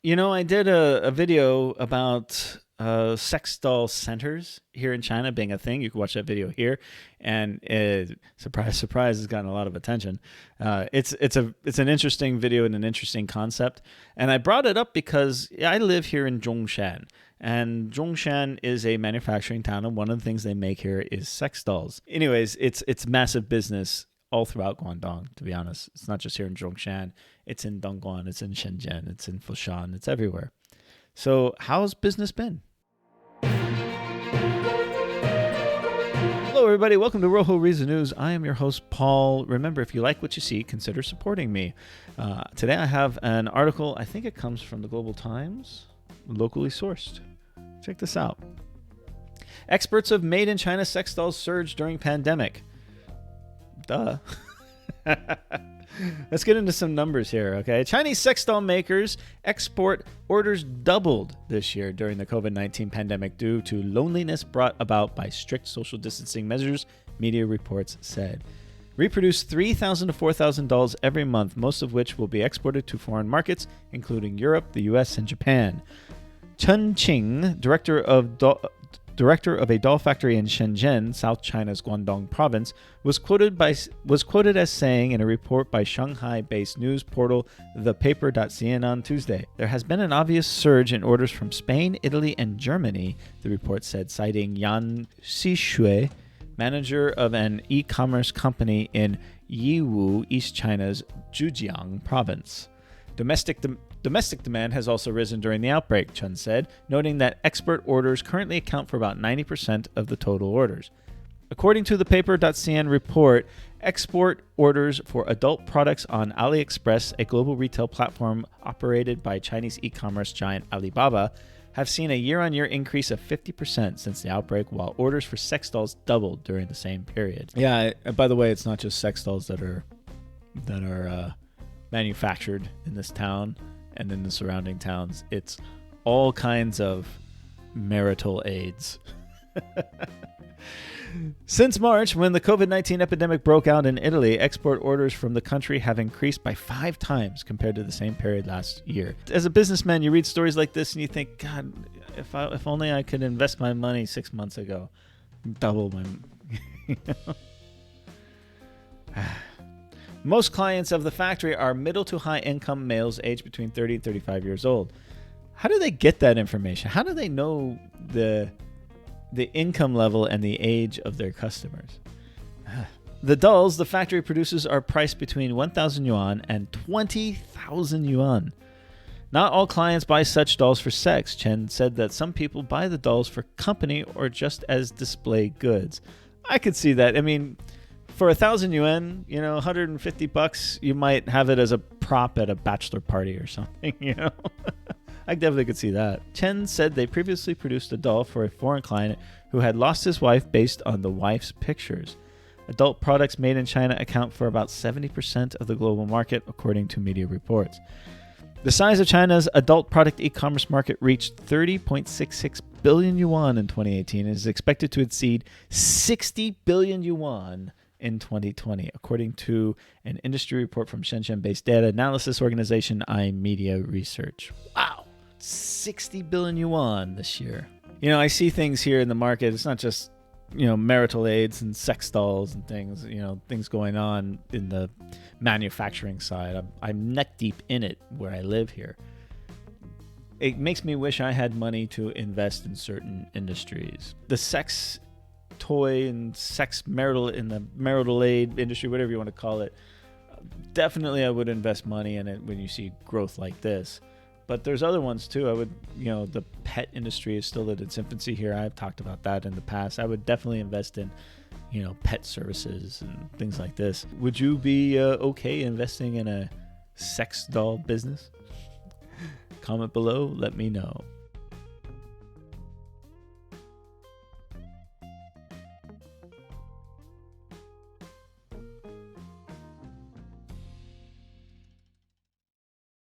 I did a video about sex doll centers here in China being a thing. You can watch that video here, and surprise, surprise, has gotten a lot of attention. It's an interesting video and an interesting concept, and I brought it up because I live here in Zhongshan, and Zhongshan is a manufacturing town, and one of the things they make here is sex dolls. Anyways, it's massive business all throughout Guangdong, to be honest. It's not just here in Zhongshan. It's in Dongguan, it's in Shenzhen, it's in Foshan, it's everywhere. So how's business been? Hello, everybody. Welcome to Rojo Reads the News. I am your host, Paul. Remember, if you like what you see, consider supporting me. Today I have an article. I think it comes from the Global Times, locally sourced. Check this out. Experts of made in China sex dolls surge during pandemic. Duh. Let's get into some numbers here, okay? Chinese sex doll makers export orders doubled this year during the COVID-19 pandemic due to loneliness brought about by strict social distancing measures, media reports said. Reproduce 3,000 to 4,000 dolls every month, most of which will be exported to foreign markets, including Europe, the US, and Japan. Chen Qing, director of a doll factory in Shenzhen, South China's Guangdong province, was quoted as saying in a report by Shanghai-based news portal thepaper.cn on Tuesday, "There has been an obvious surge in orders from Spain, Italy, and Germany," the report said, citing Yan Xishui, manager of an e-commerce company in Yiwu, East China's Zhejiang province. Domestic demand has also risen during the outbreak, Chen said, noting that export orders currently account for about 90% of the total orders. According to the paper.cn report, export orders for adult products on AliExpress, a global retail platform operated by Chinese e-commerce giant Alibaba, have seen a year-on-year increase of 50% since the outbreak, while orders for sex dolls doubled during the same period. Yeah, by the way, it's not just sex dolls that are manufactured in this town and in the surrounding towns. It's all kinds of marital aids. Since March, when the COVID-19 epidemic broke out in Italy, export orders from the country have increased by 5 times compared to the same period last year. As a businessman, you read stories like this and you think, God, if only I could invest my money 6 months ago. Double my... Most clients of the factory are middle to high income males aged between 30 and 35 years old. How do they get that information? How do they know the income level and the age of their customers? The dolls the factory produces are priced between 1,000 yuan and 20,000 yuan. Not all clients buy such dolls for sex. Chen said that some people buy the dolls for company or just as display goods. I could see that. I mean, for 1,000 yuan, $150, you might have it as a prop at a bachelor party or something, I definitely could see that. Chen said they previously produced a doll for a foreign client who had lost his wife based on the wife's pictures. Adult products made in China account for about 70% of the global market, according to media reports. The size of China's adult product e-commerce market reached 30.66 billion yuan in 2018 and is expected to exceed 60 billion yuan in 2020, according to an industry report from Shenzhen-based data analysis organization iMedia Research. Wow, 60 billion yuan this year. I see things here in the market. It's not just, marital aids and sex dolls and things, things going on in the manufacturing side. I'm neck deep in it where I live here. It makes me wish I had money to invest in certain industries. The sex toy and the marital aid industry, whatever you want to call it, definitely I would invest money in it when you see growth like this. But there's other ones too. I would, the pet industry is still at its infancy here. I've talked about that in the past. I would definitely invest in, pet services and things like this. Would you be okay investing in a sex doll business? Comment below, let me know.